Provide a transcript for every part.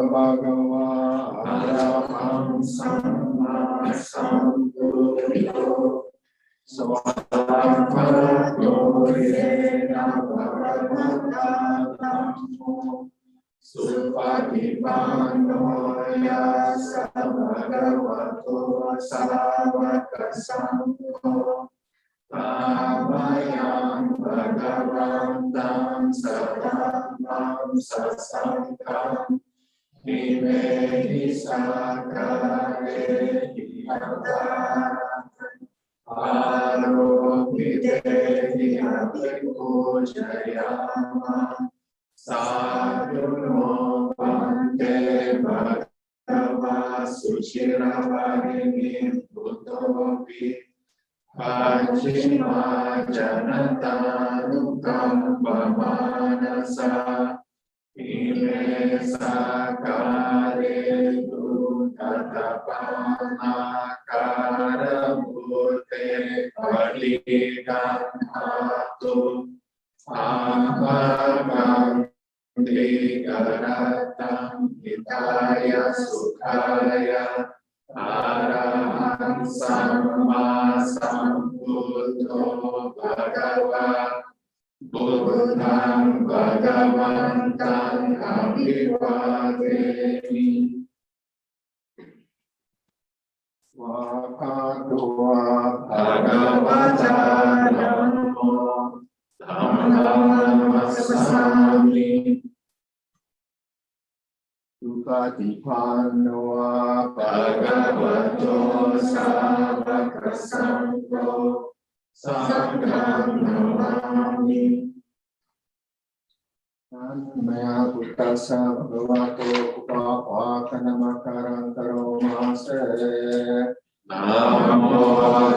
Bhagava Araham Samma Sambuddho Swavato Yena Bhagavata Dhammo Supatipano Yasa Bhagavato Savaka Sangho Amayam Bhagavantam Sadhamam Sasankam Imedi Sakare Yadharam Aropite Yabhiku Jayama Sadhuno Bhante Bhagava Suchiravarini Bhutopi Pachima Janata Nukam Pamanasa Ime Sakare Dutatapana Karabhute Padidam Hatu Ahagam Digaratam Hitaya Sukhaya Araham Samma Sambuddho Bhagava Buddham Bhagavantam Abhivademi Svakadua Bhagavata Dhammo Dhammam Namasami Supatipano Bhagavato Savaka Sangho Sangham Namami Maya Buddhasa Bhagavato Upapakanamakaraṁ Karomase Namo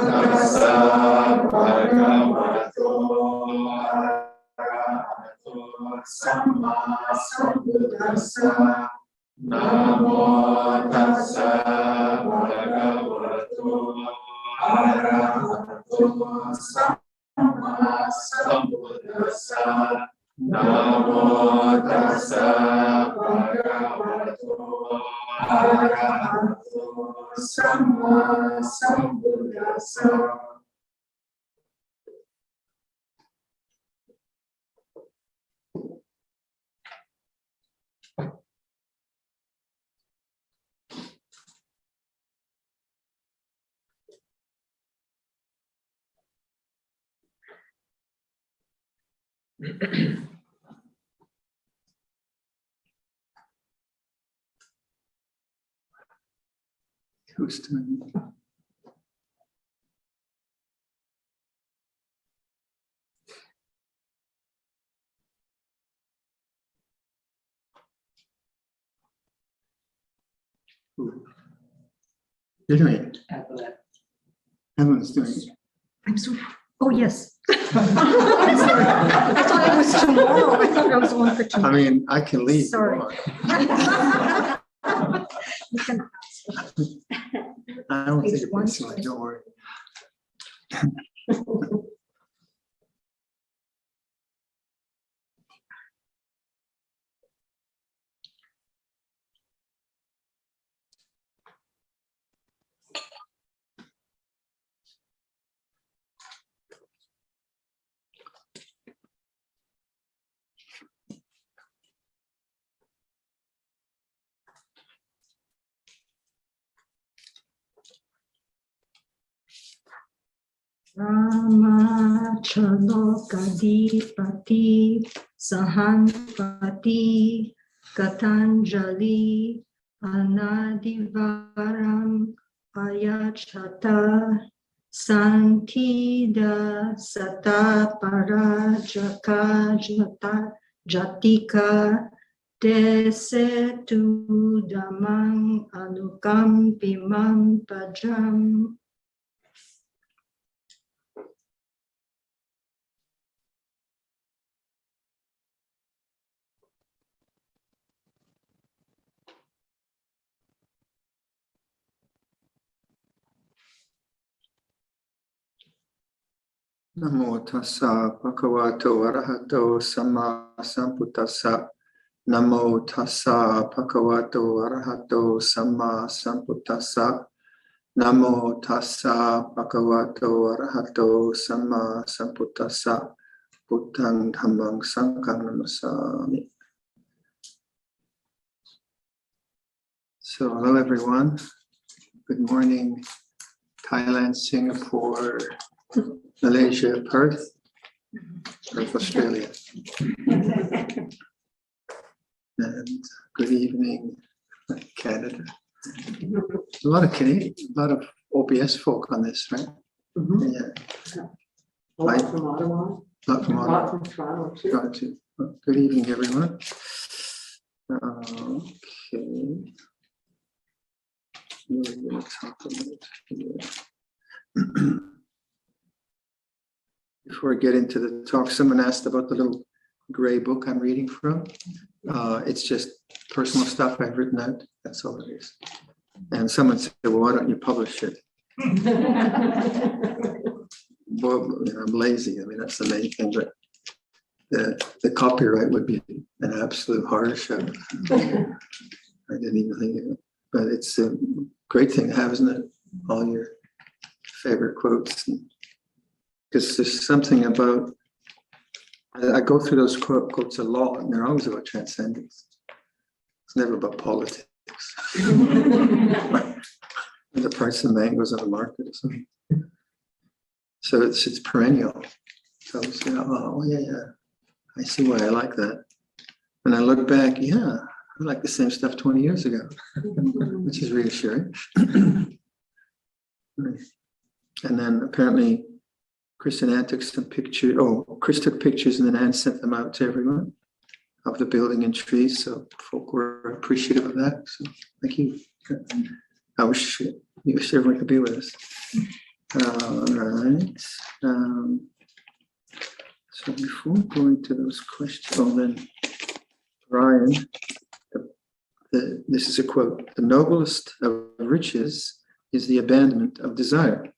Tassa Bhagavato Arahato Samma Sambuddhassa Namo Tassa Bhagavato Arahato Samma Sambuddhassa Namo Tassa Bhagavato Arahato Samma Sambuddhassa. Who's doing it? You're doing it. Evelyn's doing it. I'm so, oh, yes. I'm sorry. I thought it was tomorrow. I thought I was on for tomorrow. I mean, I can leave. Sorry. You can I don't think Page it's one. personally, don't worry. Ramachalokadipati Sahanpati Katanjali Anadivaram Ayachata Santida Sata Parajaka Jata Jatika Desetu Damang Anukampimam Pajam. Namo tassa bhagavato arahato samma sambuddhassa. Namo tassa bhagavato arahato samma sambuddhassa. Namo tassa bhagavato arahato samma sambuddhassa. Buddhang dhammang sanghang namasami. So hello everyone. Good morning, Thailand, Singapore, Malaysia, Perth, Australia. And good evening, Canada. A lot of Canadian, a lot of OBS folk on this, right? Mhm. Yeah. A lot from Ottawa, A lot from a Ottawa. lot from Toronto too. Got to. Good evening, everyone. Okay. What are we going to talk about here? Before I get into the talk, someone asked about the little gray book I'm reading from. It's just personal stuff I've written out. That's all it is. And someone said, well, why don't you publish it? Well, you know, I'm lazy. I mean, that's the main thing. But the copyright would be an absolute horror show. I didn't even think of it. But it's a great thing to have, isn't it? All your favorite quotes. Because there's something about, I go through those quotes a lot, and they're always about transcendence. It's never about politics. The price of mangoes on the market or something. So it's perennial. So it's, you know, oh yeah, I see why I like that. When I look back, yeah, I like the same stuff 20 years ago, which is reassuring. And then apparently Chris and Ann took some pictures. Oh, Chris took pictures and then Ann sent them out to everyone of the building and trees. So folk were appreciative of that. So thank you. I wish everyone could be with us. All right. So before going to those questions, then Brian, this is a quote: "The noblest of riches is the abandonment of desire."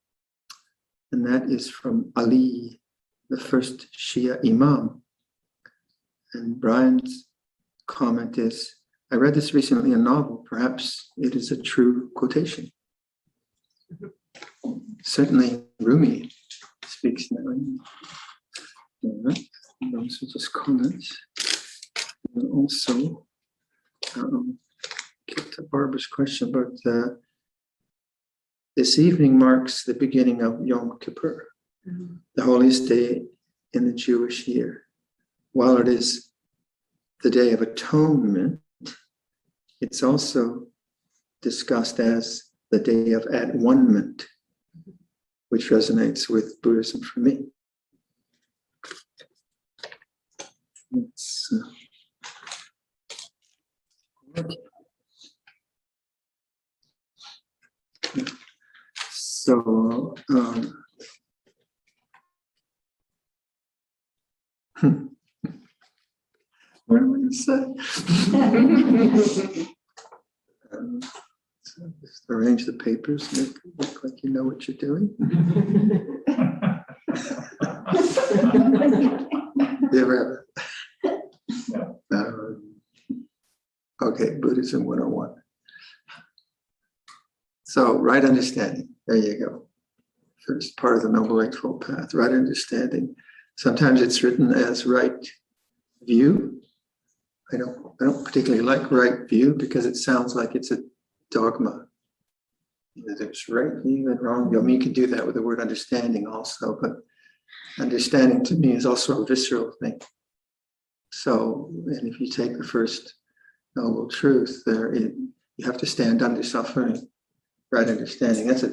And that is from Ali, the first Shia Imam. And Brian's comment is, I read this recently in a novel. Perhaps it is a true quotation. Certainly Rumi speaks in that way. All right. Those are just comments. And also, get to Barbara's question about this evening marks the beginning of Yom Kippur, the holiest day in the Jewish year. While it is the Day of Atonement, it's also discussed as the Day of At-One-ment, which resonates with Buddhism for me. Okay. So, what am I going to say? So just arrange the papers, make it look like you know what you're doing. You ever have it? Okay, Buddhism 101. So, right understanding. There you go. First part of the Noble Eightfold Path, right understanding. Sometimes it's written as right view. I don't particularly like right view because it sounds like it's a dogma. You know, there's right view and wrong view. I mean, you can do that with the word understanding also, but understanding to me is also a visceral thing. So, and if you take the first noble truth, you have to stand under suffering. Right understanding. That's a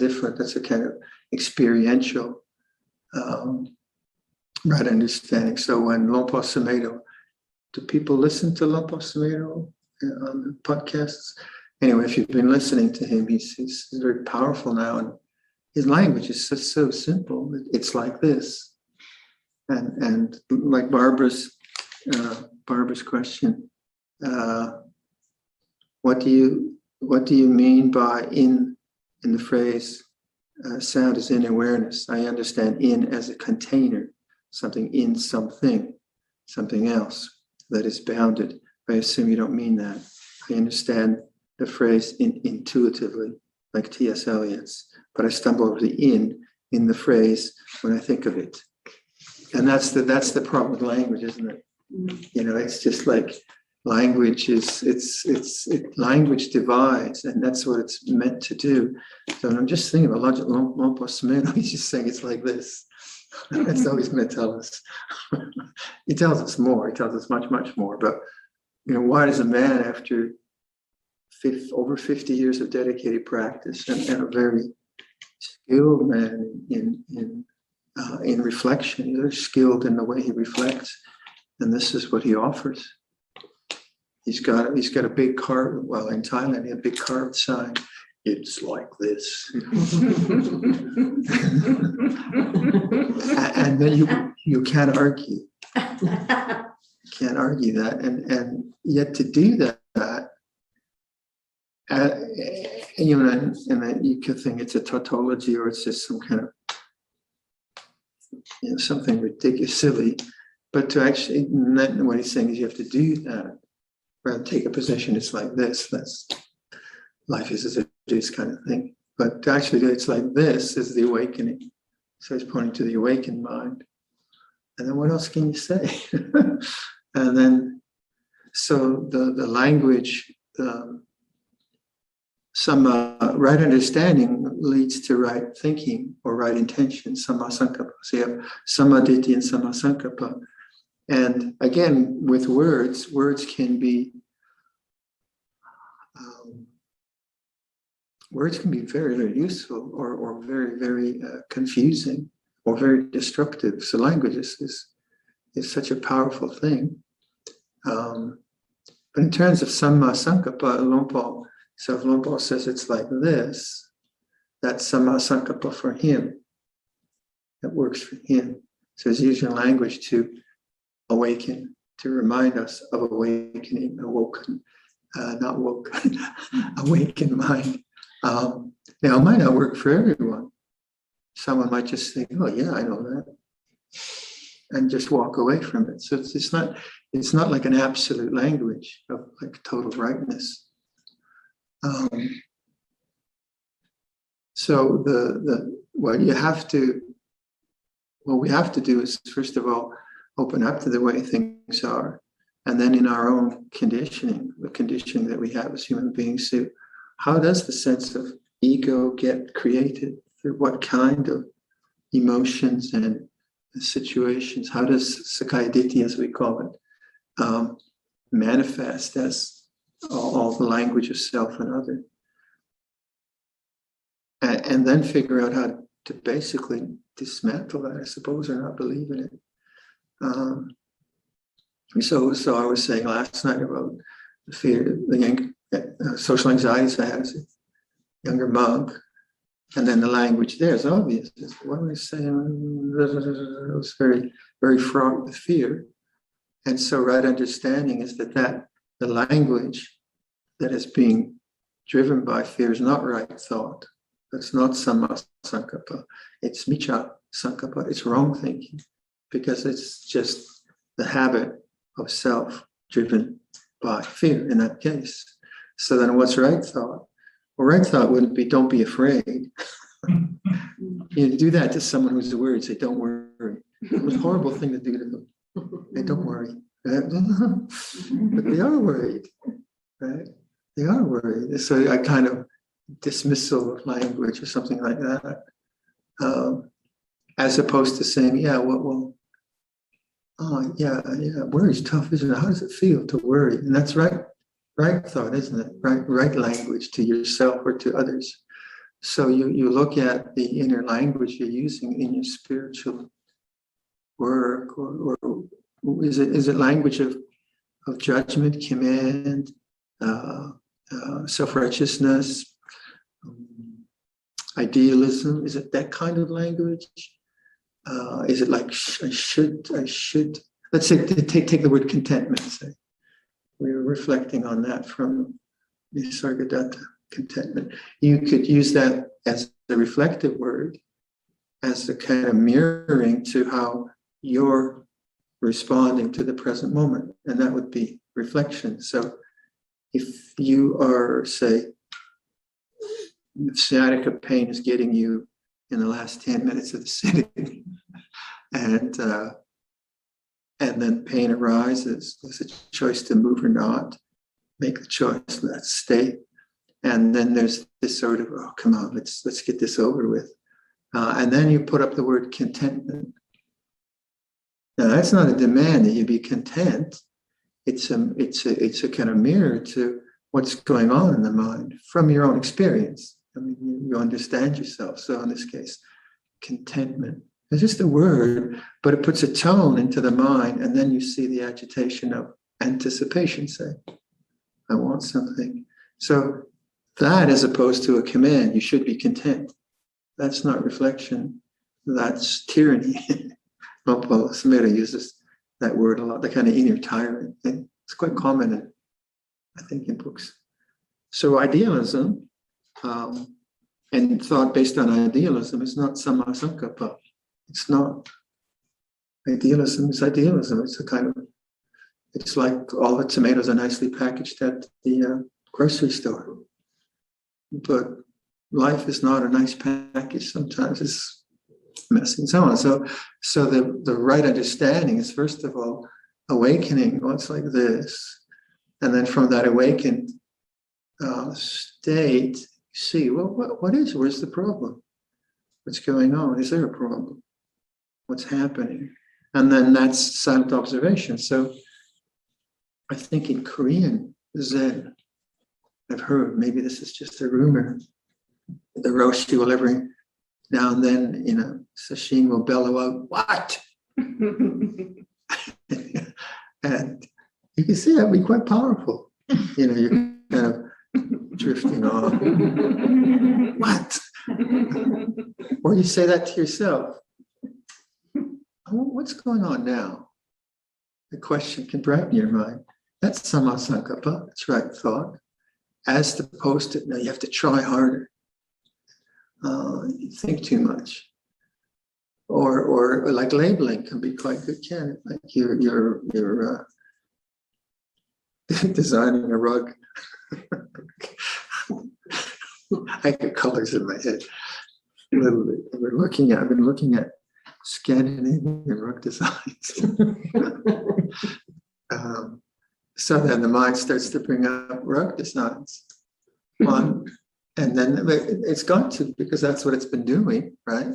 kind of experiential right understanding. So when Luang Por Sumedho, do people listen to Luang Por Sumedho on the podcasts? Anyway, if you've been listening to him, he's very powerful now, and his language is so simple. It's like this, and like Barbara's question. What do you mean by in the phrase sound is in awareness. I understand in as a container, something in something, something else that is bounded. I assume you don't mean that. I understand the phrase intuitively, like T.S. Eliot's, but I stumble over the in the phrase when I think of it. And that's the problem with language, isn't it? You know, it's just like language language divides, and that's what it's meant to do. So I'm just thinking about Luang Por, he's just saying it's like this. That's all he's going to tell us. He tells us more. He tells us much, much more. But you know, why does a man after over 50 years of dedicated practice and a very skilled man in reflection, he's very skilled in the way he reflects, and this is what he offers. He's got a big carved, well, in Thailand, he had a big carved sign. It's like this. And then you can't argue. You can't argue that. And yet to do that, you know, and then you could think it's a tautology or it's just some kind of, you know, something ridiculous, silly. But to actually, what he's saying is you have to do that. Rather than take a position, it's like this. That's life is as it is kind of thing. But to actually do it's like this is the awakening. So he's pointing to the awakened mind. And then what else can you say? And then, so the language, some right understanding leads to right thinking or right intention, samma sankappa. So you have samma ditthi and samma sankappa. And again, with words can be very, very useful or very, very confusing or very destructive. So language is such a powerful thing. But in terms of samma sankappa, Luang Por, so if Luang Por says it's like this, that's samma sankappa for him. That works for him. So he's using language to awaken, to remind us of awakening, awoken, not woke, awakened mind. Now, it might not work for everyone. Someone might just think, oh yeah, I know that, and just walk away from it. So it's not like an absolute language of like total rightness. So what we have to do is, first of all, open up to the way things are, and then in our own conditioning, the conditioning that we have as human beings, to how does the sense of ego get created? Through what kind of emotions and situations? How does Sakkaya Ditthi, as we call it, manifest as all the language of self and other? And then figure out how to basically dismantle that, I suppose, or not believe in it. So I was saying last night about the fear, the social anxieties I had as a younger monk, and then the language there is obvious. What am I saying? It was very, very fraught with fear. And so right understanding is that the language that is being driven by fear is not right thought. It's not samma sankappa. It's miccha sankappa. It's wrong thinking, because it's just the habit of self driven by fear in that case. So then what's right thought? Well, right thought wouldn't be, don't be afraid. You do that to someone who's worried, say, don't worry. It was a horrible thing to do to them. Hey, don't worry. But they are worried, right? They are worried. So I kind of dismissal of language or something like that, as opposed to saying, yeah, worry's tough, isn't it? How does it feel to worry? And that's right thought, isn't it? Right language to yourself or to others. So you look at the inner language you're using in your spiritual work, or is it language of judgment, command, self-righteousness, idealism? Is it that kind of language? Is it like I should? Let's say take the word contentment. Say we were reflecting on that from Nisargadatta, contentment. You could use that as the reflective word as a kind of mirroring to how you're responding to the present moment. And that would be reflection. So if you are, say, if sciatica pain is getting you in the last 10 minutes of the sitting, and then pain arises, there's a choice to move or not. Make the choice, let's stay. And then there's this sort of, oh, come on, let's get this over with. And then you put up the word contentment. Now that's not a demand that you be content. It's a kind of mirror to what's going on in the mind from your own experience. I mean, you understand yourself. So in this case, contentment. It's just a word, but it puts a tone into the mind, and then you see the agitation of anticipation, say, I want something. So that, as opposed to a command, you should be content. That's not reflection. That's tyranny. Paul Smith uses that word a lot, the kind of inner tyrant thing. It's quite common, I think, in books. So idealism and thought based on idealism is not samma sankappa. It's not. Idealism is idealism. It's a kind of, it's like all the tomatoes are nicely packaged at the grocery store. But life is not a nice package. Sometimes it's messy and so on. So the right understanding is, first of all, awakening. Well, it's like this. And then from that awakened state, see, well, where's the problem? What's going on? Is there a problem? What's happening? And then that's silent observation. So I think in Korean Zen, I've heard, maybe this is just a rumor, the Roshi will every now and then, sesshin will bellow out, what? And you can see that be quite powerful. You're kind of drifting off. What? Or you say that to yourself. Oh, what's going on now? The question can brighten your mind. That's samma sankappa, that's right thought. As opposed to, now you have to try harder. You think too much. Or like labeling can be quite good, can it? Like you're designing a rug. I get colors in my head. I've been looking at Scandinavian rug designs. So then the mind starts to bring up rug designs. And then it's got to, because that's what it's been doing, right?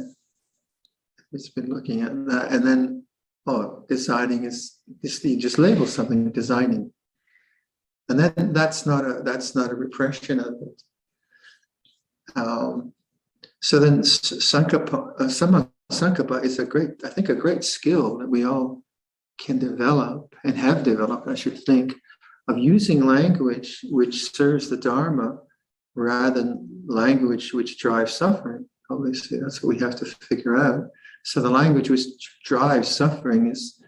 It's been looking at that. And then, designing is you just label something, designing. And then that's not a repression of it. So then samma sankappa is a great skill that we all can develop and have developed, I should think, of using language which serves the Dharma rather than language which drives suffering. Obviously, that's what we have to figure out. So the language which drives suffering is,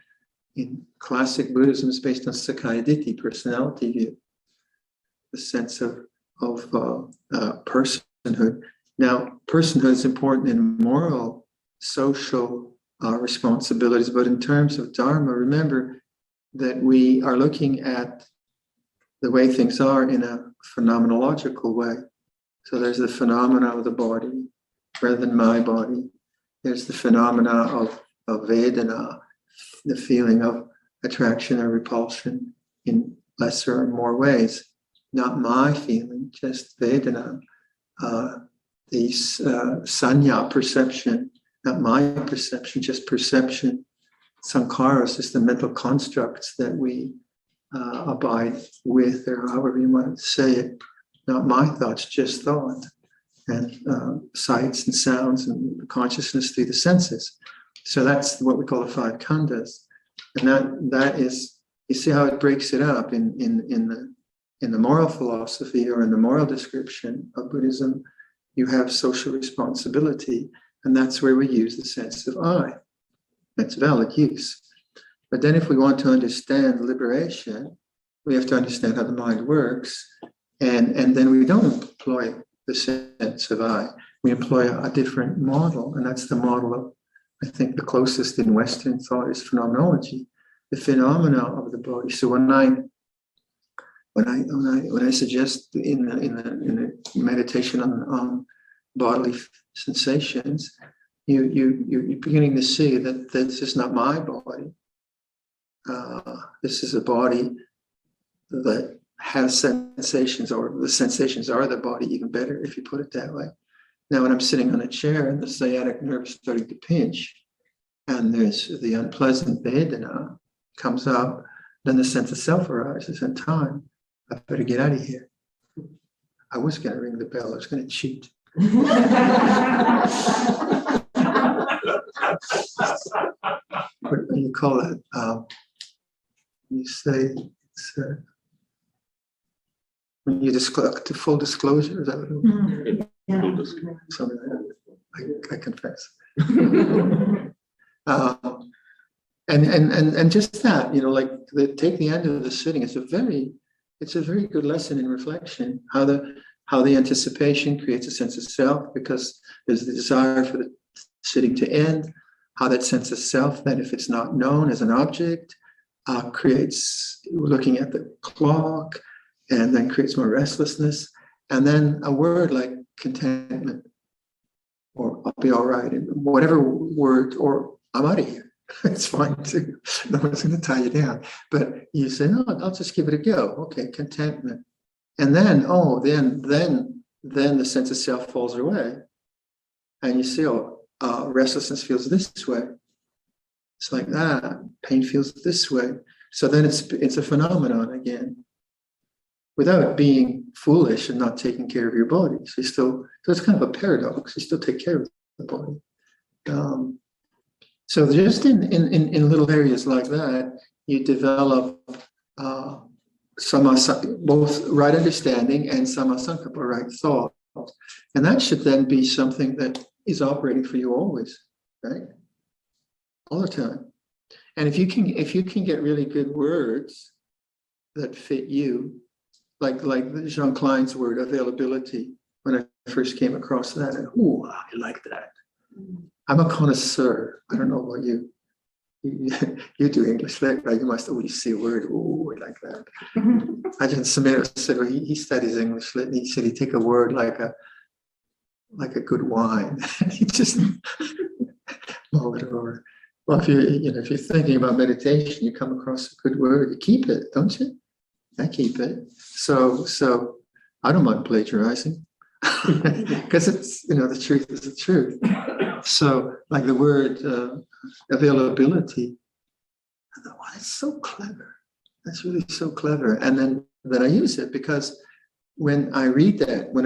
in classic Buddhism, is based on Sakkaya Ditthi, personality view, the sense of personhood. Now, personhood is important in moral, social responsibilities, but in terms of Dharma, remember that we are looking at the way things are in a phenomenological way. So there's the phenomena of the body rather than my body. There's the phenomena of Vedana, the feeling of attraction or repulsion in lesser or more ways. Not my feeling, just Vedana. The sanya, perception, not my perception, just perception. Sankharas is the mental constructs that we abide with, or however you want to say it. Not my thoughts, just thought. And sights and sounds and consciousness through the senses. So that's what we call the five khandhas. And that is, you see how it breaks it up in the moral philosophy or in the moral description of Buddhism. You have social responsibility, and that's where we use the sense of I. That's valid use. But then if we want to understand liberation, we have to understand how the mind works, and then we don't employ the sense of I. we employ a different model, and that's the model of, I think, the closest in Western thought is phenomenology, the phenomena of the body. So when I suggest in the meditation on bodily sensations, you're beginning to see that this is not my body. This is a body that has sensations, or the sensations are the body, even better if you put it that way. Now, when I'm sitting on a chair and the sciatic nerve is starting to pinch, and there's the unpleasant Vedana comes up, then the sense of self arises in time. I better get out of here. I was going to ring the bell. I was going to cheat. What do you call it? You say it's when you disclose to full disclosure. Is that what it is? Yeah. Something like that. I confess. And just that, like take the end of the sitting. It's a very good lesson in reflection. How the anticipation creates a sense of self because there's the desire for the sitting to end. How that sense of self, then if it's not known as an object, creates looking at the clock, and then creates more restlessness. And then a word like contentment, or I'll be all right, and whatever word, or I'm out of here. It's fine too. No one's going to tie you down. But you say, no, I'll just give it a go. Okay, contentment. And then, then the sense of self falls away. And you see, restlessness feels this way. It's like that. Pain feels this way. So then it's a phenomenon again, without being foolish and not taking care of your body. So it's kind of a paradox. You still take care of the body. So just in little areas like that, you develop both right understanding and sammasankappa, right thought. And that should then be something that is operating for you always, right? All the time. And if you can get really good words that fit you, like Jean Klein's word, availability, when I first came across that, I like that. I'm a connoisseur. I don't know about you. You do English lit, right? You must always see a word. Oh, I like that. Ajahn Samir said, well, he studies English lit, and he said he'd take a word like a good wine. He just mull it over. Well, if you're thinking about meditation, you come across a good word, you keep it, don't you? I keep it. So I don't mind plagiarizing because it's the truth is the truth. So like the word availability, I thought, wow, that's so clever. That's really so clever. And then I use it because when I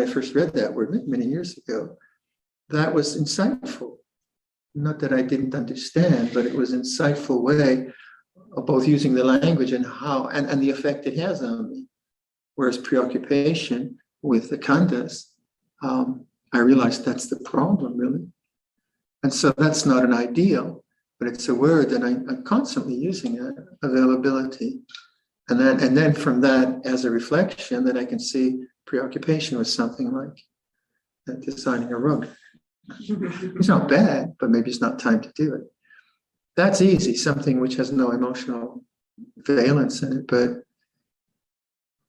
first read that word many years ago, that was insightful. Not that I didn't understand, but it was an insightful way of both using the language and how and the effect it has on me. Whereas preoccupation with the khandhas, I realized that's the problem, really. And so that's not an ideal, but it's a word that I'm constantly using it, availability. And then from that, as a reflection, that I can see preoccupation with something like designing a rug. It's not bad, but maybe it's not time to do it. That's easy, something which has no emotional valence in it. But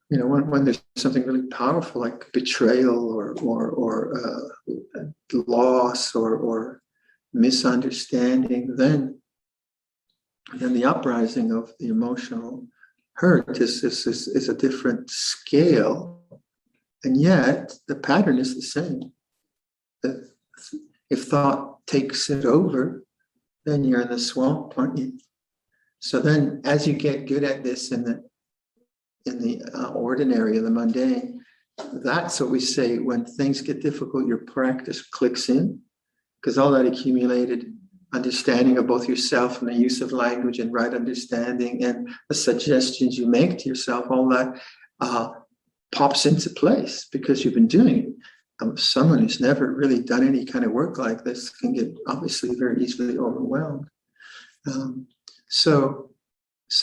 when there's something really powerful like betrayal or loss or misunderstanding, then the uprising of the emotional hurt is a different scale, and yet the pattern is the same. If thought takes it over, then you're in the swamp, aren't you? So then, as you get good at this in the ordinary, the mundane, that's what we say when things get difficult. Your practice clicks in, because all that accumulated understanding of both yourself and the use of language and right understanding and the suggestions you make to yourself, all that pops into place because you've been doing it. Someone who's never really done any kind of work like this can get obviously very easily overwhelmed. So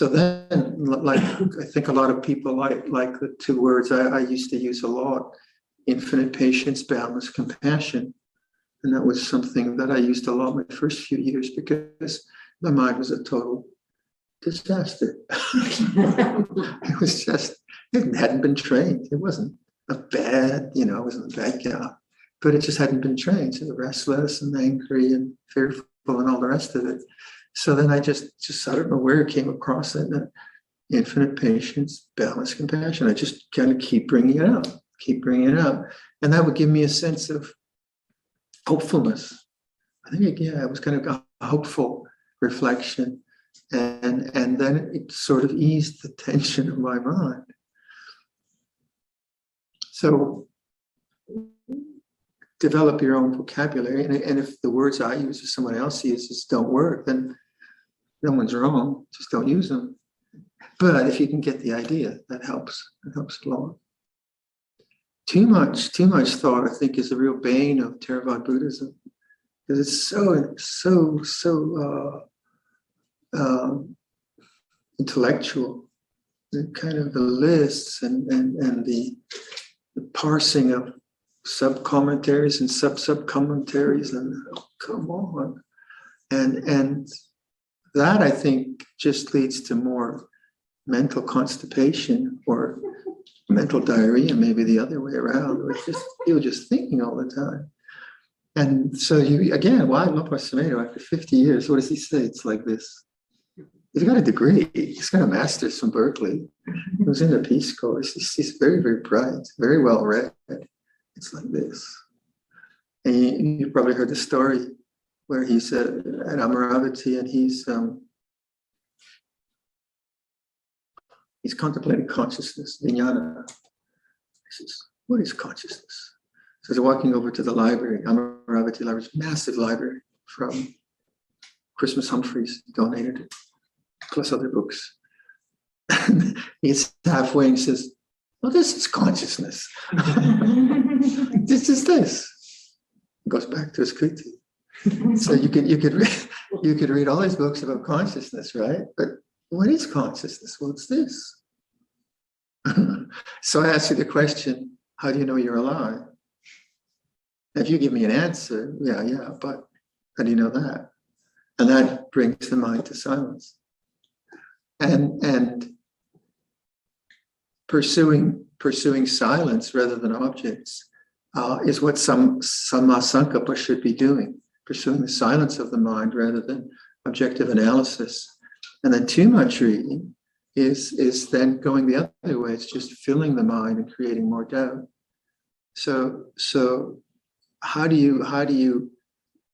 then, like I think a lot of people like the two words I used to use a lot: infinite patience, boundless compassion. And that was something that I used a lot my first few years because my mind was a total disaster. It was just, it hadn't been trained. It wasn't a bad, it wasn't a bad guy, but it just hadn't been trained. So restless and angry and fearful and all the rest of it. So then I just I don't know where it came across it. Infinite patience, balanced compassion. I just kind of keep bringing it up. And that would give me a sense of hopefulness. I think, it was kind of a hopeful reflection. And then it sort of eased the tension of my mind. So develop your own vocabulary. And if the words I use or someone else uses don't work, then no one's wrong. Just don't use them. But if you can get the idea, that helps. It helps a lot. Too much thought, I think, is a real bane of Theravada Buddhism, because it's so intellectual. The kind of the lists and the parsing of sub-commentaries and sub-commentaries, and come on. And that, I think, just leads to more mental constipation or mental diarrhea, maybe the other way around, where you're just thinking all the time. And so why Luang Por after 50 years, what does he say? It's like this. He's got a degree. He's got a master's from Berkeley. He was in the Peace Corps. He's very, very bright, very well read. It's like this. And you probably heard the story where he's at Amaravati and he's contemplating consciousness, vijnana. He says, what is consciousness? So he's walking over to the library, Amaravati Library, massive library from Christmas Humphreys, donated it, plus other books. He's halfway and he says, well, this is consciousness. This is this. He goes back to his kriti. So you could read all these books about consciousness, right? But what is consciousness? Well, it's this. So I ask you the question, how do you know you're alive? If you give me an answer, yeah, but how do you know that? And that brings the mind to silence. And pursuing silence rather than objects is what some sankappa should be doing. Pursuing the silence of the mind rather than objective analysis. And then too much reading is then going the other way. It's just filling the mind and creating more doubt. So how do you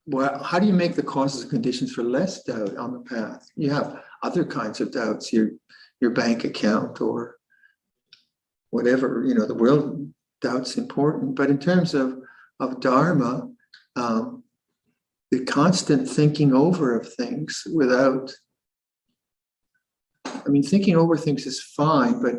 make the causes and conditions for less doubt on the path? You have other kinds of doubts, your bank account or whatever, the world doubt's important. But in terms of Dharma, the constant thinking over of things thinking over things is fine, but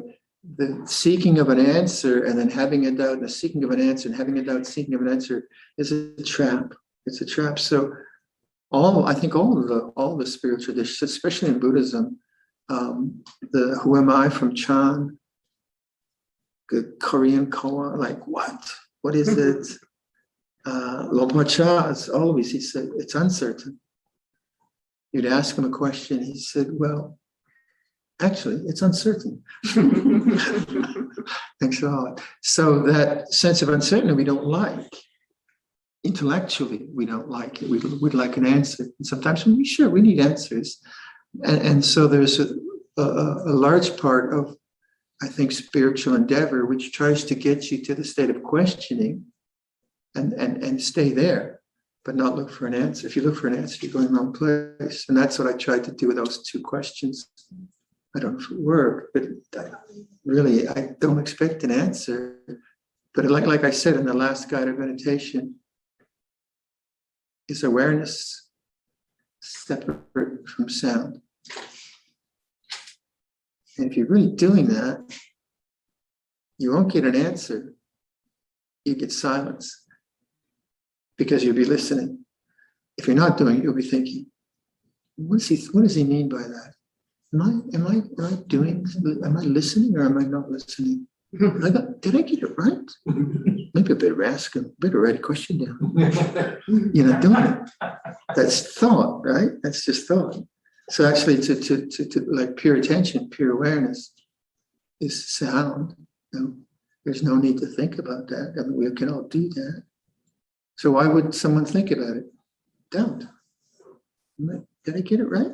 the seeking of an answer and then having a doubt and the seeking of an answer and having a doubt, seeking of an answer is a trap. It's a trap. So all the spiritual traditions, especially in Buddhism, the who am I from Chan, the Korean koa, like what is it? Luang Por, always he said, it's uncertain. You'd ask him a question, he said, well, actually, it's uncertain. Thanks a lot. So that sense of uncertainty we don't like. Intellectually, we don't like it. We'd like an answer. And sometimes we need answers. And so there's a large part of, I think, spiritual endeavor, which tries to get you to the state of questioning and stay there, but not look for an answer. If you look for an answer, you're going the wrong place. And that's what I tried to do with those two questions. I don't know if it worked, but I don't expect an answer. But like I said in the last guided meditation, is awareness separate from sound? And if you're really doing that, you won't get an answer. You get silence because you'll be listening. If you're not doing it, you'll be thinking, what does he mean by that? Am I listening or am I not listening? Did I get it right? Maybe I better ask him, better write a question down. You're not doing it. That's thought, right? That's just thought. So actually to like pure attention, pure awareness is sound. There's no need to think about that. I mean, we can all do that. So why would someone think about it? Don't. Did I get it right?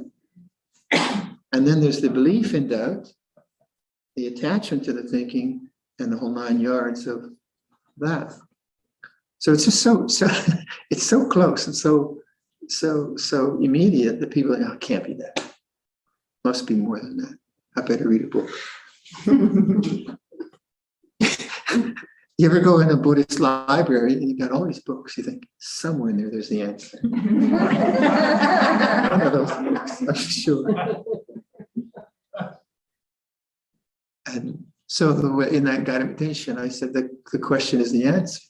And then there's the belief in doubt, the attachment to the thinking, and the whole 9 yards of that. So it's just so it's so close and so immediate that people are like, oh, it can't be that. Must be more than that. I better read a book. You ever go in a Buddhist library and you got all these books, you think, somewhere in there, there's the answer. One of those books, I'm sure. And so in that guided meditation, I said that the question is the answer.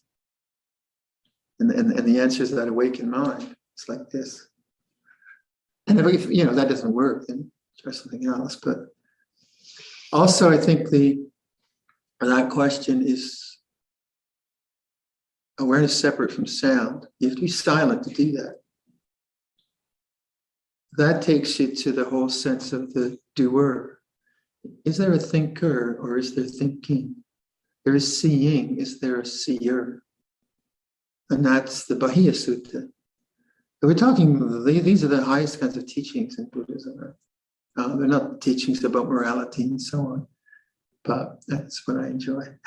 And the answer is that awakened mind. It's like this. And if that doesn't work, then try something else. But also I think that question is awareness separate from sound. You have to be silent to do that. That takes you to the whole sense of the doer. Is there a thinker or is there thinking? There is seeing. Is there a seer? And that's the Bahiya Sutta. We're talking, these are the highest kinds of teachings in Buddhism. They're not teachings about morality and so on, but that's what I enjoy.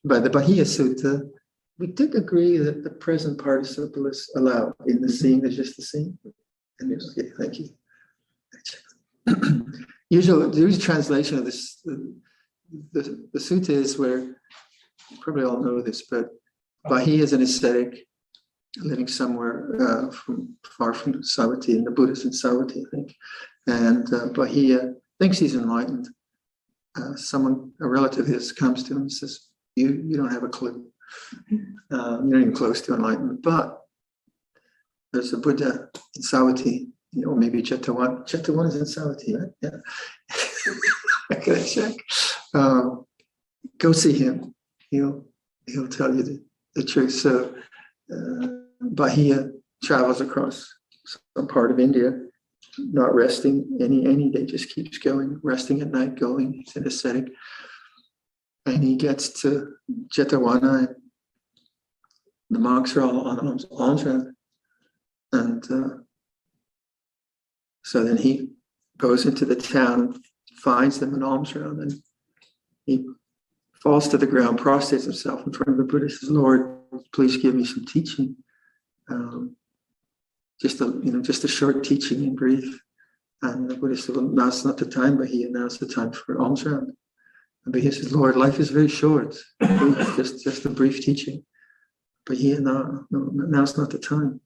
But the Bahiya Sutta, we did agree that the present participle is allowed. In the seeing, there's just the seeing. And there's, okay, thank you. Usually, the translation of this, the sutta is where, you probably all know this, but Bahiya is an ascetic living somewhere far from Savatthi, and the Buddha's in Savatthi, I think. And Bahiya thinks he's enlightened. A relative of his comes to him and says, you don't have a clue. You're not even close to enlightenment. But there's a Buddha in Savatthi, or maybe Jetavana. Jetavana is in Savatthi, right? Yeah. I gotta check. Go see him. He'll tell you the truth. So Bahiya travels across some part of India, not resting any day, just keeps going, resting at night, going. He's an ascetic. And he gets to Jetavana, and the monks are all on alms round. And so then he goes into the town, finds them in alms round, and he falls to the ground, prostrates himself in front of the Buddha, says, Lord, please give me some teaching. Just a short teaching in brief. And the Buddha said, well, now's not the time, Bahiya, now's the time for alms round. And Bahiya says, Lord, life is very short. just a brief teaching. Bahiya, no, now's not the time.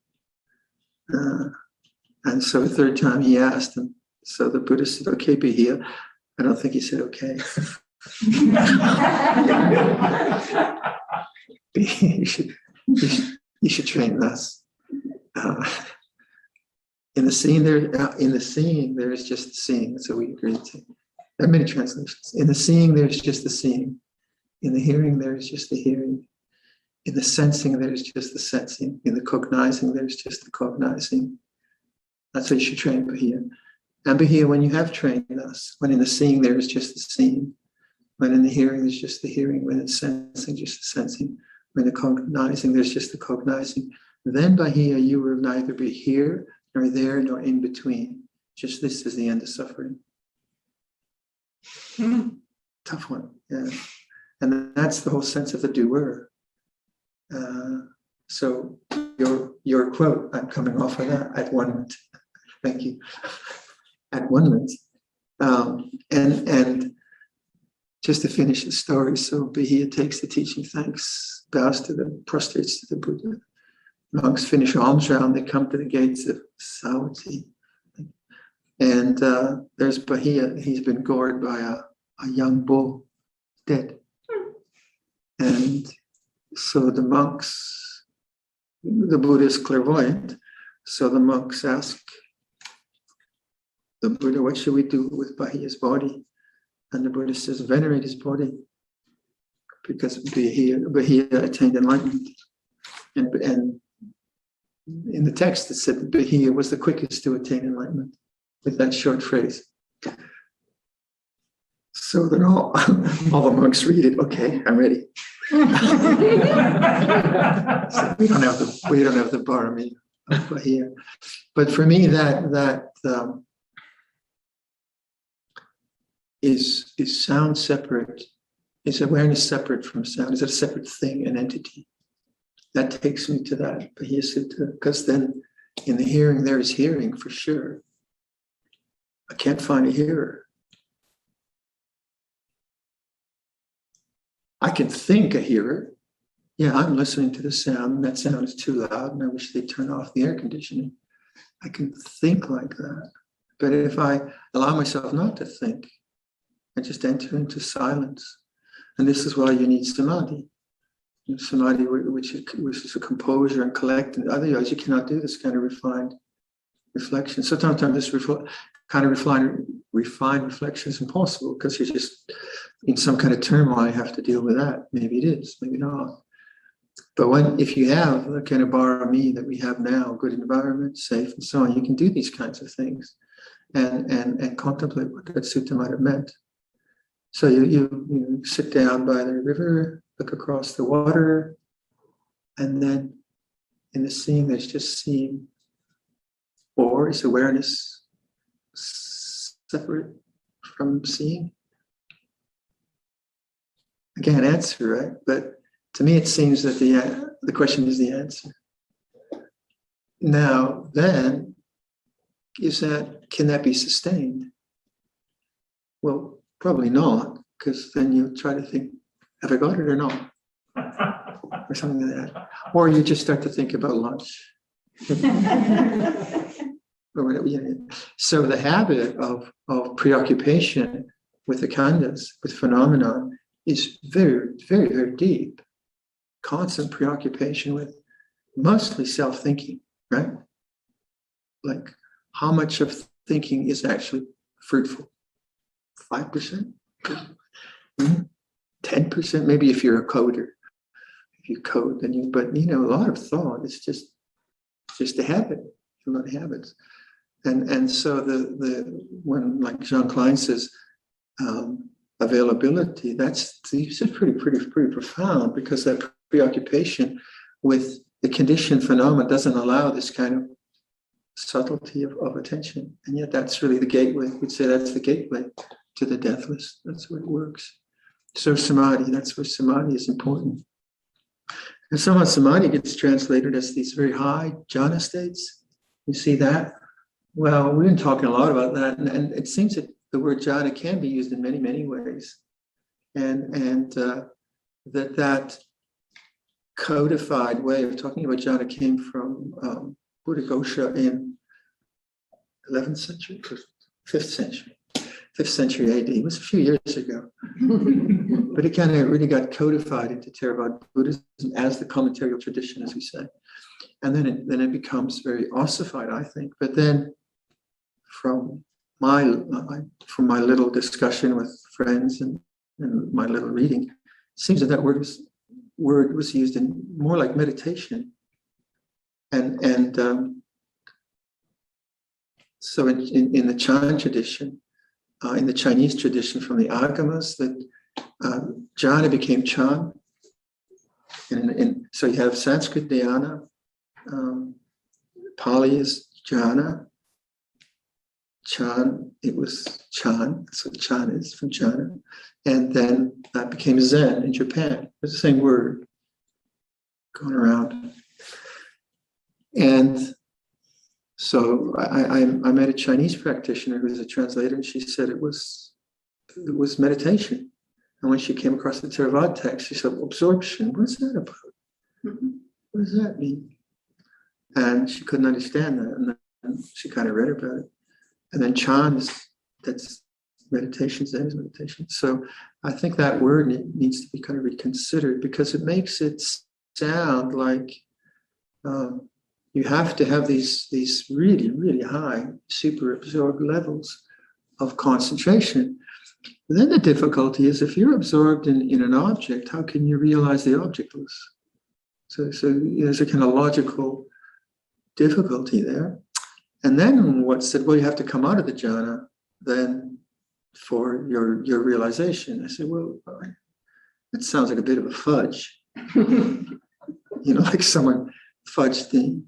And so the third time he asked, and so the Buddha said, okay, Bahiya. I don't think he said okay. you should train less. In the seeing, there is just the seeing. That's what we agreed to. There are many translations. In the seeing, there's just the seeing. In the hearing, there is just the hearing. In the sensing, there is just the sensing. In the cognizing, there's just the cognizing. That's how you should train Bahiya. And Bahiya, when you have trained us, when in the seeing, there is just the seeing. When in the hearing, there's just the hearing. When in sensing, just the sensing. When in the cognizing, there's just the cognizing. Then Bahiya, you will neither be here, nor there, nor in between. Just this is the end of suffering. Tough one, yeah. And that's the whole sense of the doer. So your quote, I'm coming off of that at one minute. Thank you. At 1 minute. And just to finish the story, so Bahiya takes the teaching, thanks, bows to them, prostrates to the Buddha. Monks finish alms round, they come to the gates of Savatthi. And there's Bahiya, he's been gored by a young bull, dead. And so the monks, the Buddha is clairvoyant, so the monks ask the Buddha, what should we do with Bahiya's body? And the Buddha says, venerate his body. because Bahia attained enlightenment. And in the text, it said that Bahia was the quickest to attain enlightenment with that short phrase. So then all the monks read it. Okay, I'm ready. So we don't have the barami of Bahia. But for me, that is sound separate? Is awareness separate from sound? Is it a separate thing, an entity? That takes me to that Bahia Sutta, because then in the hearing, there is hearing for sure. I can't find a hearer. I can think a hearer. Yeah, I'm listening to the sound, and that sound is too loud, and I wish they'd turn off the air conditioning. I can think like that. But if I allow myself not to think, I just enter into silence. And this is why you need samadhi. Samadhi, which is a composure and collect, and otherwise you cannot do this kind of refined reflection. So sometimes this kind of refined reflection is impossible because you're just in some kind of turmoil. You have to deal with that. Maybe it is, maybe not. But if you have the kind of barami that we have now, good environment, safe, and so on, you can do these kinds of things and contemplate what that sutta might have meant. So you sit down by the river, look across the water, and then in the seeing, there's just seeing. Or is awareness separate from seeing? I can't answer, right? But to me, it seems that the question is the answer. Now, then, can that be sustained? Well, probably not, because then you try to think, have I got it or not? Or something like that. Or you just start to think about lunch. Or whatever. So the habit of preoccupation with the khandhas, with phenomena, is very, very, very deep. Constant preoccupation with mostly self-thinking, right? Like how much of thinking is actually fruitful? 5%? 10%? Maybe if you're a coder. If you code, then a lot of thought is just a habit, a lot of habits. And so when like Jean Klein says, availability, that's pretty profound, because that preoccupation with the conditioned phenomena doesn't allow this kind of subtlety of attention. And yet that's really the gateway. We'd say that's the gateway to the deathless. That's where it works. So samadhi, that's where samadhi is important. And somehow samadhi gets translated as these very high jhana states. You see that? Well, we've been talking a lot about that, and it seems that the word jhana can be used in many, many ways. And that codified way of talking about jhana came from Buddhaghosa in 11th century, 5th century AD. It was a few years ago. But it kind of really got codified into Theravada Buddhism as the commentarial tradition, as we say. And then it becomes very ossified, I think. But then from my little discussion with friends and my little reading, it seems that word was used in more like meditation. And so in the Chan tradition, in the Chinese tradition from the Agamas, that jhana became Chan. And so you have Sanskrit dhyana, Pali is jhana, Chan, it was Chan, that's what Chan is, from jhana. And then that became Zen in Japan. It's the same word going around. And so I met a Chinese practitioner who's a translator, and she said it was meditation. And when she came across the Theravada text, she said, absorption, what is that about? Mm-hmm. What does that mean? And she couldn't understand that. And then she kind of read about it. And then Chan that's meditation, Zen is meditation. So I think that word needs to be kind of reconsidered, because it makes it sound like you have to have these really, really high super absorbed levels of concentration. Then the difficulty is if you're absorbed in an object, how can you realize the objectless? So there's a kind of logical difficulty there. And then what's said, well, you have to come out of the jhana then for your realization. I said, well, that sounds like a bit of a fudge. Like someone fudged the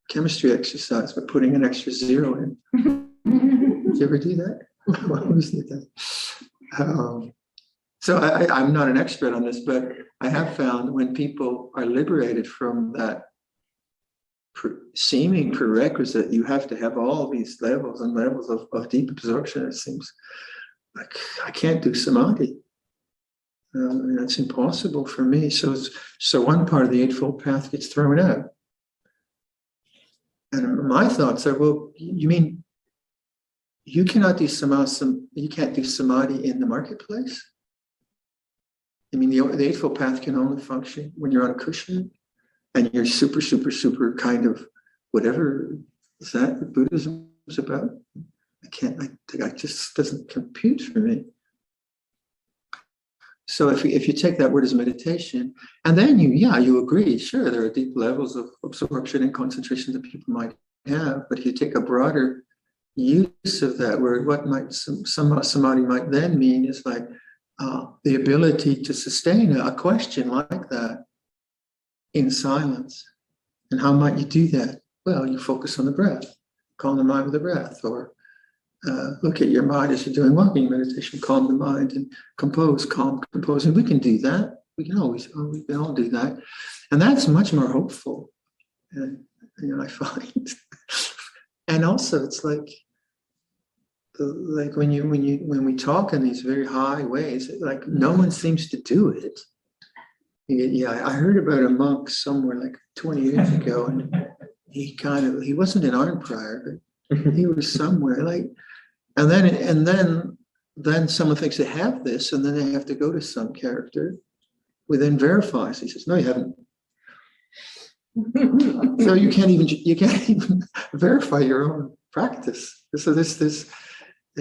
chemistry exercise by putting an extra zero in. Did you ever do that? I always did that. So I'm not an expert on this, but I have found when people are liberated from that seeming prerequisite, you have to have all these levels and levels of deep absorption. It seems like I can't do samadhi. That's impossible for me. So one part of the Eightfold Path gets thrown out. And my thoughts are, well, you mean you cannot do you can't do samadhi in the marketplace? I mean, the Eightfold Path can only function when you're on a cushion and you're super, super, super kind of whatever. Is that what Buddhism is about? I just doesn't compute for me. So if you take that word as meditation, and then you agree, sure, there are deep levels of absorption and concentration that people might have, but if you take a broader use of that word, what might some samadhi might then mean is like the ability to sustain a question like that in silence. And how might you do that? Well, you focus on the breath, calm the mind with the breath, or look at your mind as you're doing walking meditation, calm the mind and compose. And we can do that. We can all do that. And that's much more hopeful. And I find. And also it's like when we talk in these very high ways, like no one seems to do it. I heard about a monk somewhere like 20 years ago, and he wasn't in Arnhem Prior, but he was somewhere like, and then someone thinks they have this, and then they have to go to some character who then verifies. He says, no, you haven't. So you can't even verify your own practice. So there's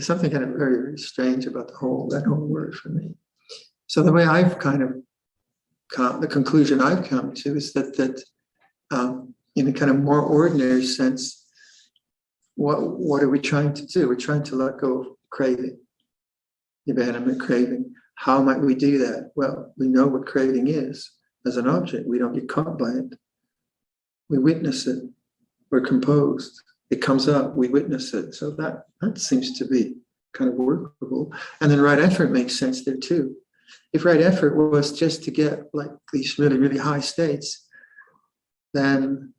something kind of very, very strange about that whole word for me. So the way I've the conclusion I've come to is that in a kind of more ordinary sense, what are we trying to do? We're trying to let go of craving, abandonment craving. How might we do that? Well, we know what craving is as an object. We don't get caught by it. We witness it. We're composed. It comes up. We witness it. So that seems to be kind of workable. And then right effort makes sense there too. If right effort was just to get like these really, really high states, then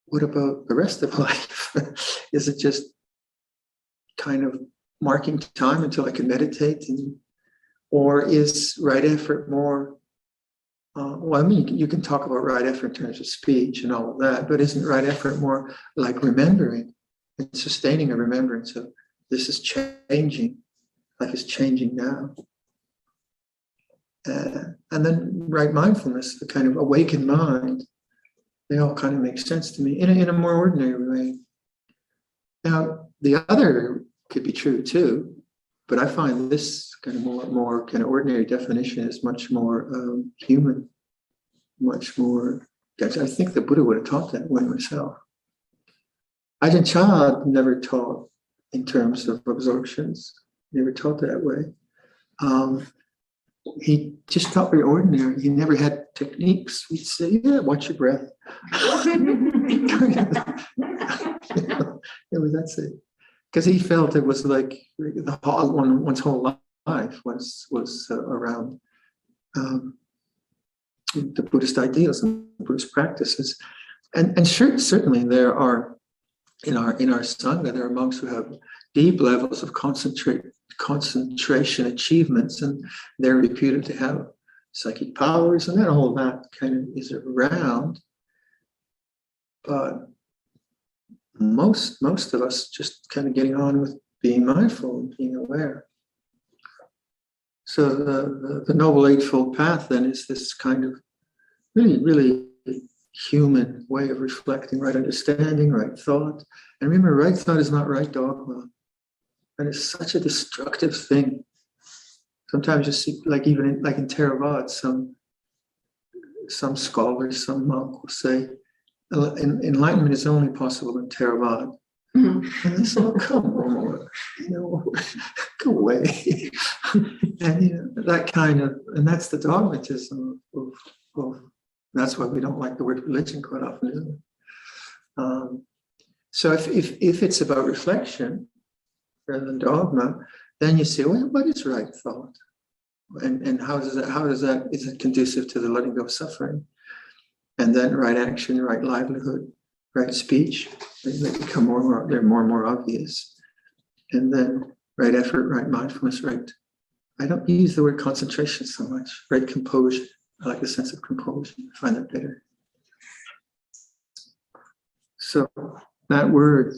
what about the rest of life? Is it just kind of marking time until I can meditate? Or is right effort more, you can talk about right effort in terms of speech and all of that, but isn't right effort more like remembering and sustaining a remembrance of this is changing, life is changing now? And then right mindfulness, the kind of awakened mind, they all kind of make sense to me in a more ordinary way. Now, the other could be true too, but I find this kind of more kind of ordinary definition is much more human, much more. I think the Buddha would have taught that way myself. Ajahn Chah never taught in terms of absorptions, never taught that way. He just taught very ordinary. He never had techniques. He'd say, yeah, watch your breath. That's it. Because he felt it was like one's whole life was around the Buddhist ideals and Buddhist practices. And certainly there are, in our Sangha, there are monks who have deep levels of concentration achievements, and they're reputed to have psychic powers, and then all that kind of is around. But most of us just kind of getting on with being mindful and being aware. So the Noble Eightfold Path then is this kind of really, really human way of reflecting, right understanding, right thought. And remember, right thought is not right dogma. And it's such a destructive thing. Sometimes you see, like even in Theravada, some scholars, some monk will say, enlightenment is only possible in Theravada. And I say, oh, come on, go away. And that kind of, and that's the dogmatism of that's why we don't like the word religion quite often, isn't it? So if it's about reflection rather than dogma, then you say, well, what is right thought? And how is it conducive to the letting go of suffering? And then right action, right livelihood, right speech, they become they're more and more obvious. And then right effort, right mindfulness, right. I don't use the word concentration so much, right composure. I like the sense of composure. I find that better. So that word,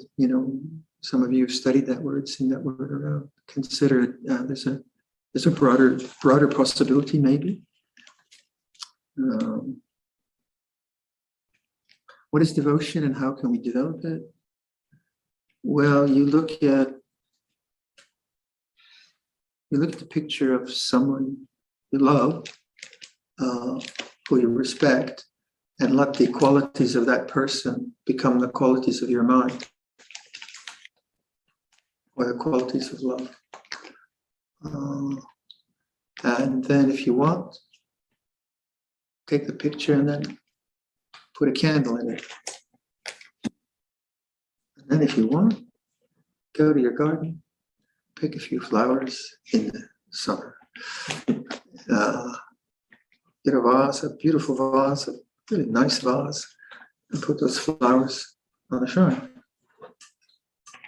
some of you have studied that word, seen that word around. Consider it. There's a broader possibility, maybe. What is devotion and how can we develop it? Well, you look at the picture of someone you love, who you respect, and let the qualities of that person become the qualities of your mind, or the qualities of love. And then if you want, take the picture and then put a candle in it. And then if you want, go to your garden, pick a few flowers in the summer. Get a vase, a beautiful vase, a really nice vase, and put those flowers on the shrine.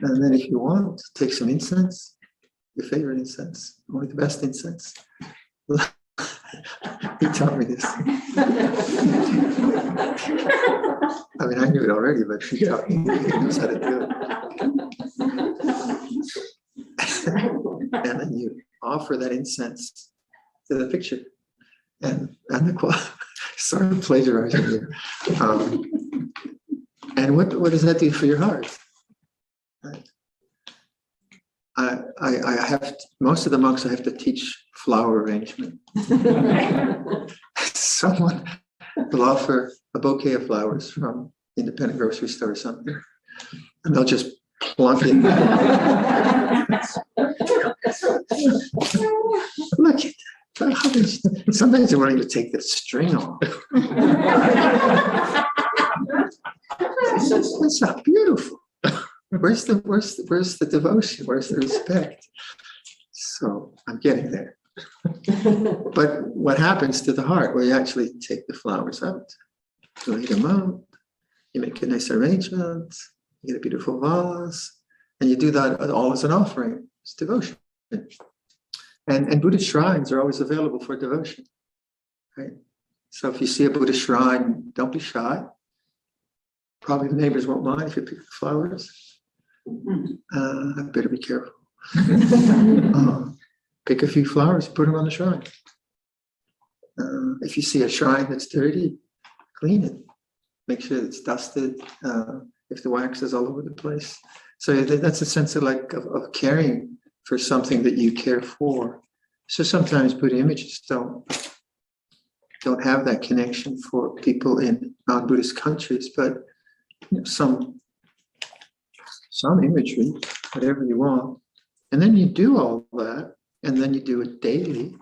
And then if you want, take some incense, your favorite incense, only the best incense. He taught me this. I mean, I knew it already, but he taught me. He knows how to do it. And then you offer that incense to the picture. And the sort of plagiarizing here. And what does that do for your heart? Right. I have most of the monks I have to teach flower arrangement. Someone will offer a bouquet of flowers from independent grocery store or something, and they'll just plunk it. Look at that. Sometimes they won't even take the string off. That's not beautiful. Where's the devotion? Where's the respect? So I'm getting there. But what happens to the heart? Well, you actually take the flowers out, you lay them out, you make a nice arrangement, you get a beautiful vase, and you do that all as an offering. It's devotion. And Buddhist shrines are always available for devotion. Right? So if you see a Buddhist shrine, don't be shy. Probably the neighbors won't mind if you pick the flowers. I better be careful. Pick a few flowers, put them on the shrine. If you see a shrine that's dirty, clean it. Make sure it's dusted. If the wax is all over the place, so that's a sense of of caring for something that you care for. So sometimes Buddha images don't have that connection for people in non-Buddhist countries, but some imagery, whatever you want. And then you do all that, and then you do it daily.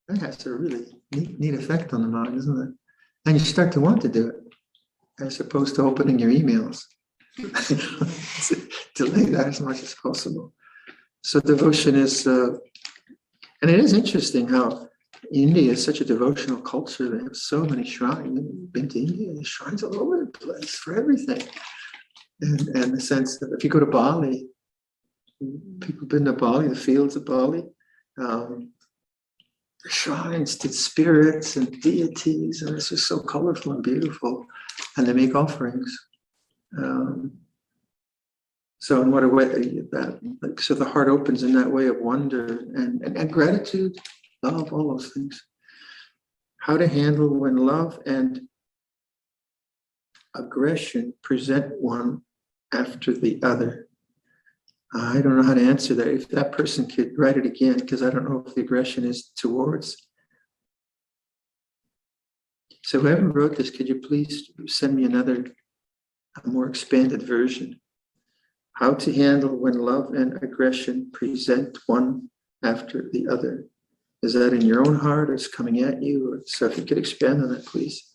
That has a really neat effect on the mind, isn't it? And you start to want to do it, as opposed to opening your emails. Delay that as much as possible. So devotion is, and it is interesting how India is such a devotional culture. They have so many shrines. I've been to India, there's shrines all over the place for everything. And the sense that if you go to Bali, people have been to Bali, the fields of Bali, shrines to spirits and deities, and it's just so colorful and beautiful. And they make offerings. So in what a way so the heart opens in that way of wonder and gratitude, love, all those things. How to handle when love and aggression present one after the other. I don't know how to answer that. If that person could write it again, because I don't know if the aggression is towards. So whoever wrote this, could you please send me a more expanded version? How to handle when love and aggression present one after the other. Is that in your own heart or it's coming at you? Or, so if you could expand on that, please.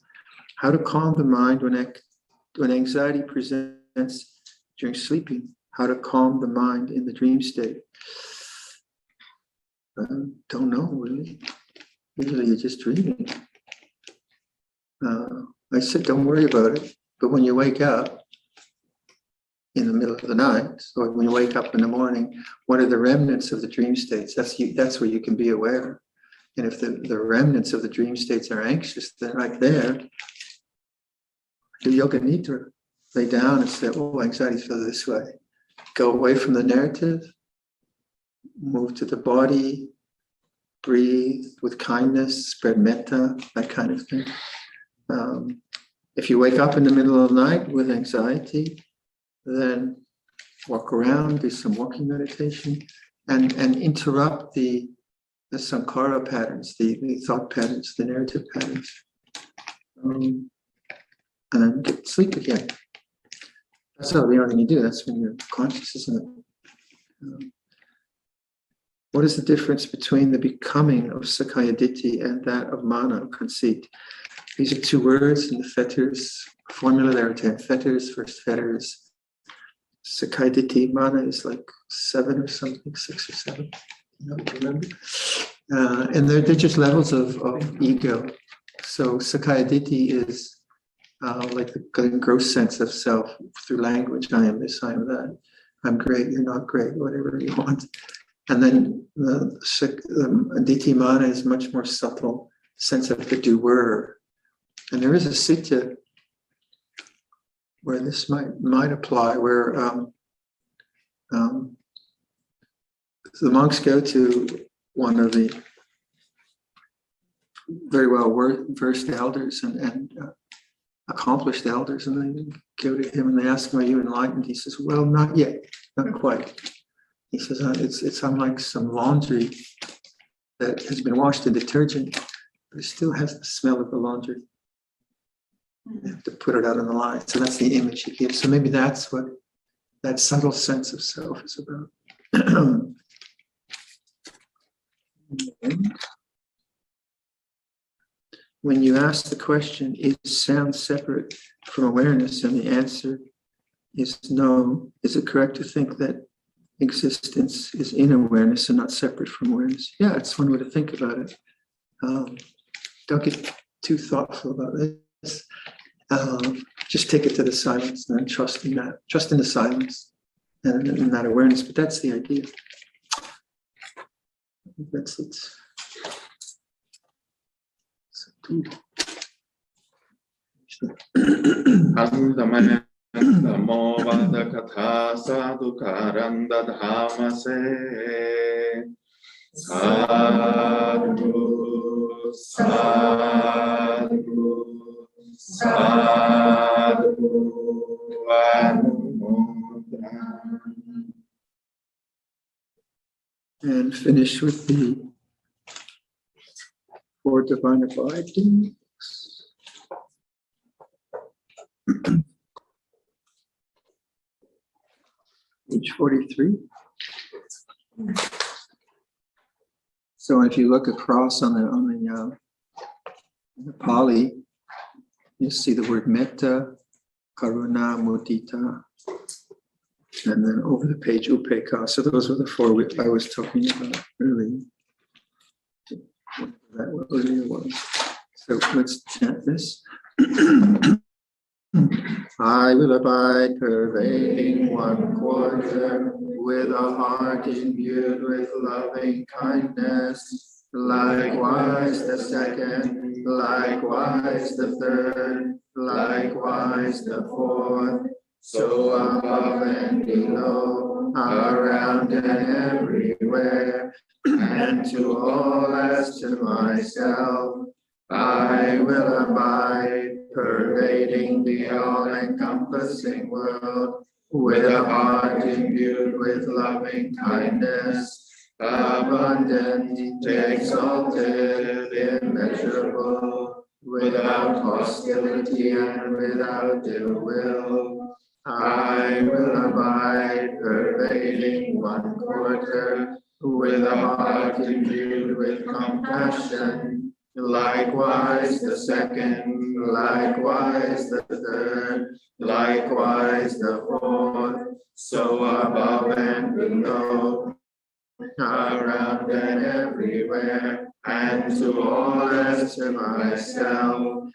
How to calm the mind when anxiety presents during sleeping. How to calm the mind in the dream state. Don't know, really. Usually you're just dreaming. I said, don't worry about it. But when you wake up in the middle of the night, or when you wake up in the morning, what are the remnants of the dream states? That's where you can be aware. And if the remnants of the dream states are anxious, they're right there. Do yoga nidra. Lay down and say, oh, anxiety feels this way. Go away from the narrative, move to the body, breathe with kindness, spread metta, that kind of thing. If you wake up in the middle of the night with anxiety, then walk around, do some walking meditation, and interrupt the sankhara patterns, the thought patterns, the narrative patterns. And then get sleep again. That's not the only thing you do. That's when you're conscious, isn't it? What is the difference between the becoming of Sakaya Ditti and that of mana, conceit? These are two words in the fetters formula. There are 10 fetters. First fetter is Sakaya Ditti. Mana is like 7 or something, 6 or 7. I don't remember. And they're just levels of ego. So Sakaya Ditti is like the gross sense of self through language. I am this, I am that. I'm great, you're not great, whatever you want. And then the Ditti Mana is much more subtle sense of the doer. And there is a sutta where this might apply, where the monks go to one of the very well versed elders and accomplished elders, and they go to him and they ask him, are you enlightened? He says, well, not yet, not quite. He says, it's unlike some laundry that has been washed in detergent, but it still has the smell of the laundry. You have to put it out on the line. So that's the image he gives. So maybe that's what that subtle sense of self is about. When you ask the question, is sound separate from awareness? And the answer is no. Is it correct to think that existence is in awareness and not separate from awareness? Yeah, it's one way to think about it. Don't get too thoughtful about this. Just take it to the silence and then trust in that. Trust in the silence and in that awareness. But that's the idea. That's it. Namo Vada Katha Sadhu Karanda Dhamase Sadhu Sadhu Sadhu Anumodana. And finish with the 4 divine abidings. Page 43. So if you look across on the Pali, you see the word metta, karuna, mudita, and then over the page upekkha. So those were the 4 I was talking about earlier. That earlier was. So let's chant this. I will abide pervading 1 quarter with a heart imbued with loving kindness. Likewise the 2nd, likewise the 3rd, likewise the 4th. So above and below, around and everywhere, and to all as to myself, I will abide, pervading the all-encompassing world, with a heart imbued with loving kindness, abundant, exalted, immeasurable, without hostility and without ill will. I will abide, pervading one quarter, with a heart imbued with compassion, likewise the second, likewise the third, likewise the fourth, so above and below, around and everywhere, and to all as to myself.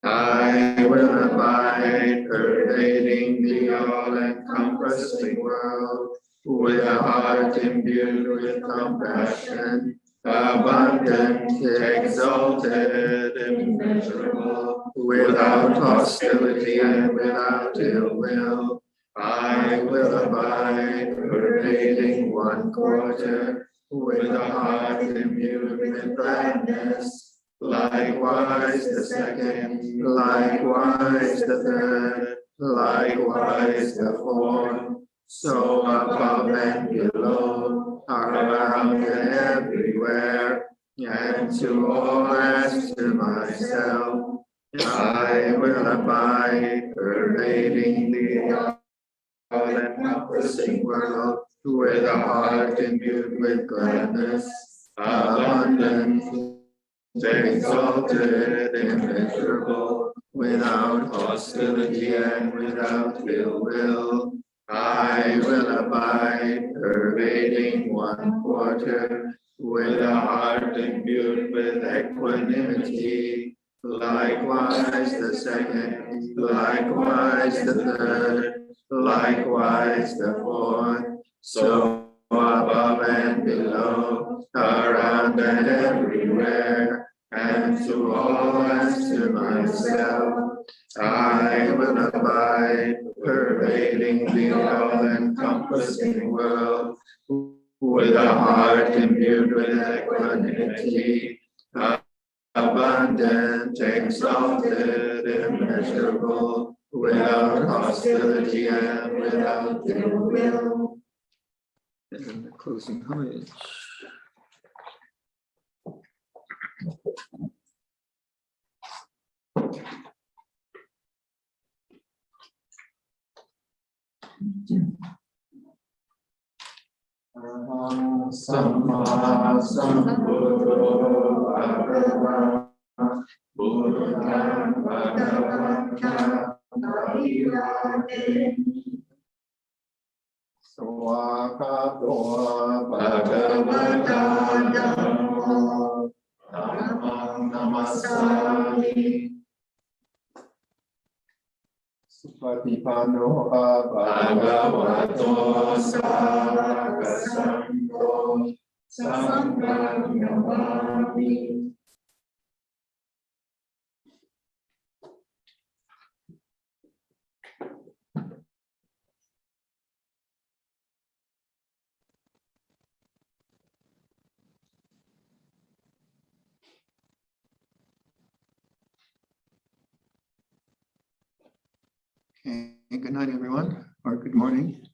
I will abide, pervading the all-encompassing world, with a heart imbued with compassion, abundant, exalted, immeasurable, without hostility and without ill will. I will abide, pervading one quarter, with a heart imbued with gladness, likewise the second, likewise the third, likewise the fourth, so above and below, around and everywhere, and to all as to myself. I will abide, pervading the all-encompassing world, with a heart imbued with gladness, abundant, exalted, immeasurable, without hostility and without ill will. I will abide, pervading one quarter, with a heart imbued with equanimity, likewise the second, likewise the third, likewise the fourth, so above and below, around and everywhere, and to all as to myself. I will abide, pervading the all-encompassing world, with a heart imbued with equanimity, abundant, exalted, immeasurable, without hostility and without ill will. And the closing homage. Samma Sambuddho Bhagava Buddham Bhagavatam Viradhammo Swakato Bhagavata Dhammo Dhammam Namasami Supatipanno Bhagavato Sangha Sangho Sangham Namami. Okay, good night, everyone, or good morning.